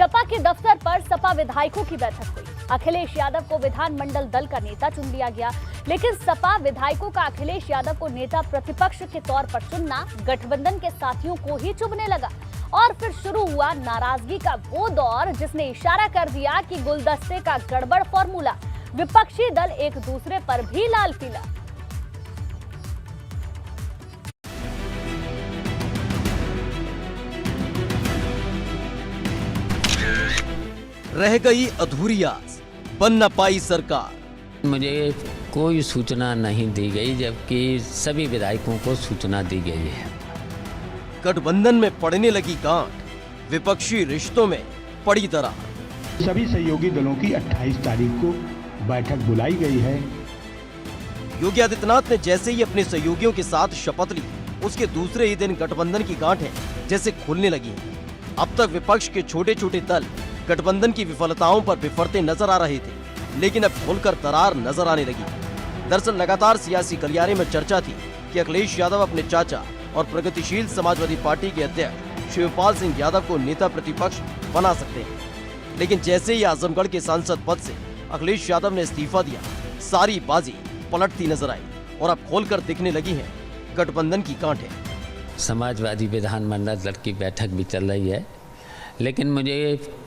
सपा के दफ्तर पर सपा विधायकों की बैठक हुई। अखिलेश यादव को विधानमंडल दल का नेता चुन लिया गया, लेकिन सपा विधायकों का अखिलेश यादव को नेता प्रतिपक्ष के तौर पर चुनना गठबंधन के साथियों को ही चुभने लगा और फिर शुरू हुआ नाराजगी का वो दौर जिसने इशारा कर दिया कि गुलदस्ते का गड़बड़ फॉर्मूला। विपक्षी दल एक दूसरे पर भी लाल पीला। रह गई अधूरी आस, बन न पाई सरकार। मुझे कोई सूचना नहीं दी गई, जबकि सभी विधायकों को सूचना दी गई है। गठबंधन में पड़ने लगी गांठ, विपक्षी रिश्तों में पड़ी दरार। सभी सहयोगी दलों की 28 तारीख को बैठक बुलाई गई है। योगी आदित्यनाथ ने जैसे ही अपने सहयोगियों के साथ शपथ ली, उसके दूसरे ही दिन गठबंधन की गांठें जैसे खुलने लगी हैं। अब तक विपक्ष के छोटे छोटे दल गठबंधन की विफलताओं पर बिफरते नजर आ रहे थे, लेकिन अब खुलकर दरार नजर आने लगी। दरअसल लगातार सियासी गलियारे में चर्चा थी कि अखिलेश यादव अपने चाचा और प्रगतिशील समाजवादी पार्टी के अध्यक्ष शिवपाल सिंह यादव को नेता प्रतिपक्ष बना सकते हैं, लेकिन जैसे ही आजमगढ़ के सांसद पद से अखिलेश यादव ने इस्तीफा दिया, सारी बाजी पलटती नजर आई और अब खोलकर दिखने लगी है गठबंधन की गांठें। समाजवादी विधानमंडल दल की बैठक भी चल रही है, लेकिन मुझे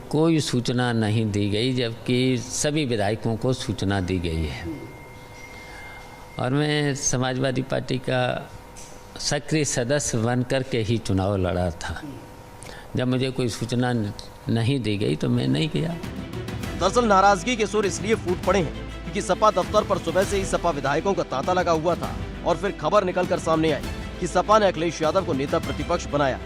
कोई सूचना नहीं दी गई, जबकि सभी विधायकों को सूचना दी गई है। और मैं समाजवादी पार्टी का सक्रिय सदस्य बनकर के ही चुनाव लड़ा था। जब मुझे कोई सूचना नहीं दी गई तो मैं नहीं गया। दरअसल नाराजगी के सुर इसलिए फूट पड़े हैं क्योंकि सपा दफ्तर पर सुबह से ही सपा विधायकों का तांता लगा हुआ था और फिर खबर निकलकर सामने आई कि सपा ने अखिलेश यादव को नेता प्रतिपक्ष बनाया,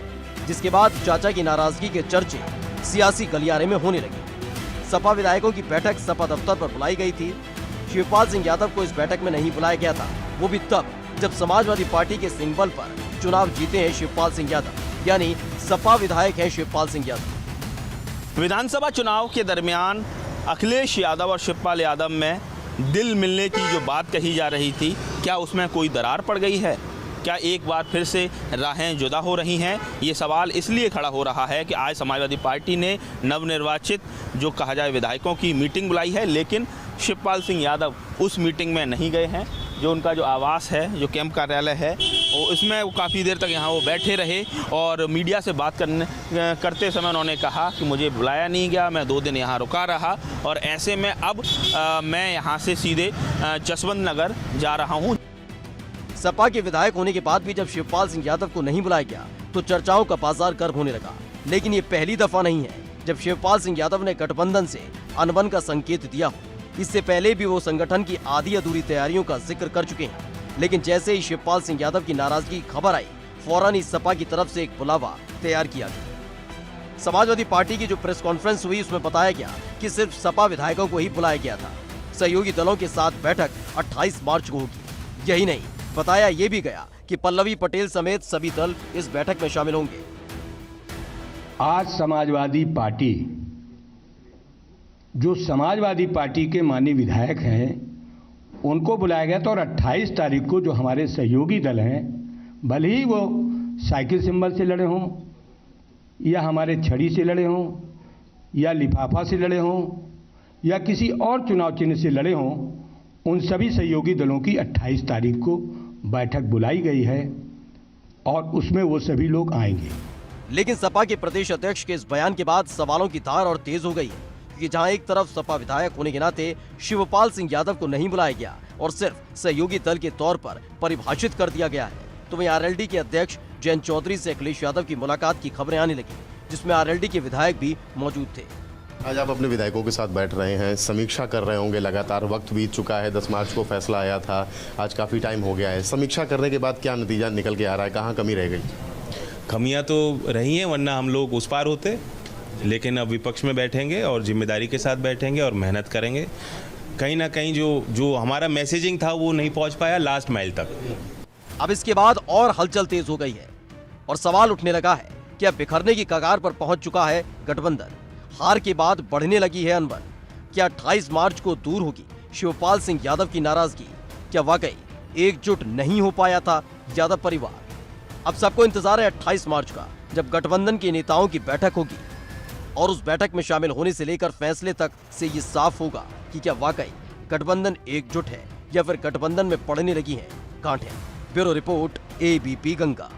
जिसके बाद चाचा की नाराजगी के चर्चे सियासी गलियारे में होने लगे। सपा विधायकों की बैठक सपा दफ्तर पर बुलाई गई थी। शिवपाल सिंह यादव को इस बैठक में नहीं बुलाया गया था, वो भी तब जब समाजवादी पार्टी के सिंबल पर चुनाव जीते हैं शिवपाल सिंह यादव, यानी सपा विधायक हैं शिवपाल सिंह यादव। विधानसभा चुनाव के दरमियान अखिलेश यादव और शिवपाल यादव में दिल मिलने की जो बात कही जा रही थी, क्या उसमें कोई दरार पड़ गई है? क्या एक बार फिर से राहें जुदा हो रही हैं? ये सवाल इसलिए खड़ा हो रहा है कि आज समाजवादी पार्टी ने नवनिर्वाचित जो कहा जाए विधायकों की मीटिंग बुलाई है, लेकिन शिवपाल सिंह यादव उस मीटिंग में नहीं गए हैं। जो उनका जो आवास है, जो कैंप कार्यालय है, इसमें वो काफ़ी देर तक यहाँ वो बैठे रहे और मीडिया से बात करते समय उन्होंने कहा कि मुझे बुलाया नहीं गया, मैं 2 दिन यहाँ रुका रहा और ऐसे में अब मैं यहाँ से सीधे जसवंत नगर जा रहा हूँ। सपा के विधायक होने के बाद भी जब शिवपाल सिंह यादव को नहीं बुलाया गया तो चर्चाओं का बाजार गर्म होने लगा, लेकिन ये पहली दफा नहीं है जब शिवपाल सिंह यादव ने गठबंधन से अनबन का संकेत दिया हो। इससे पहले भी वो संगठन की आधी अधूरी तैयारियों का जिक्र कर चुके हैं, लेकिन जैसे ही शिवपाल सिंह यादव की नाराजगी की खबर आई, फौरन ही सपा की तरफ से एक बुलावा तैयार किया गया। समाजवादी पार्टी की जो प्रेस कॉन्फ्रेंस हुई, उसमें बताया गया कि सिर्फ सपा विधायकों को ही बुलाया गया था। सहयोगी दलों के साथ बैठक 28 मार्च को होगी। यही नहीं, बताया ये भी गया कि पल्लवी पटेल समेत सभी दल इस बैठक में शामिल होंगे। आज समाजवादी पार्टी, जो समाजवादी पार्टी के माननीय विधायक हैं, उनको बुलाया गया था और 28 तारीख को जो हमारे सहयोगी दल हैं, भले ही वो साइकिल सिंबल से लड़े हों या हमारे छड़ी से लड़े हों या लिफाफा से लड़े हों या किसी और चुनाव चिन्ह से लड़े हों, उन सभी सहयोगी दलों की 28 तारीख को बैठक बुलाई गई है और उसमें वो सभी लोग आएंगे। लेकिन सपा के प्रदेश अध्यक्ष के इस बयान के बाद सवालों की धार और तेज हो गई है कि जहां एक तरफ सपा विधायक होने के नाते शिवपाल सिंह यादव को नहीं बुलाया गया और सिर्फ सहयोगी दल के तौर पर परिभाषित कर दिया गया है, तो वहीं आरएलडी के अध्यक्ष जयंत चौधरी से अखिलेश यादव की मुलाकात की खबरें आने लगी, जिसमें आरएलडी के विधायक भी मौजूद थे। आज आप अपने विधायकों के साथ बैठ रहे हैं, समीक्षा कर रहे होंगे। लगातार वक्त बीत चुका है, 10 मार्च को फैसला आया था, आज काफ़ी टाइम हो गया है। समीक्षा करने के बाद क्या नतीजा निकल के आ रहा है? कहाँ कमी रह गई? कमियां तो रही हैं, वरना हम लोग उस पार होते, लेकिन अब विपक्ष में बैठेंगे और जिम्मेदारी के साथ बैठेंगे और मेहनत करेंगे। कहीं ना कहीं जो हमारा मैसेजिंग था वो नहीं पहुंच पाया लास्ट माइल तक। अब इसके बाद और हलचल तेज हो गई है और सवाल उठने लगा है कि अब बिखरने की कगार पर पहुंच चुका है गठबंधन। हार के बाद बढ़ने लगी है अनबन। क्या 28 मार्च को दूर होगी शिवपाल सिंह यादव की नाराजगी? क्या वाकई एकजुट नहीं हो पाया था यादव परिवार? अब सबको इंतजार है 28 मार्च का, जब गठबंधन के नेताओं की बैठक होगी और उस बैठक में शामिल होने से लेकर फैसले तक से ये साफ होगा कि क्या वाकई गठबंधन एकजुट है या फिर गठबंधन में पड़ने लगी हैं गांठें। Bureau report, ABP Ganga.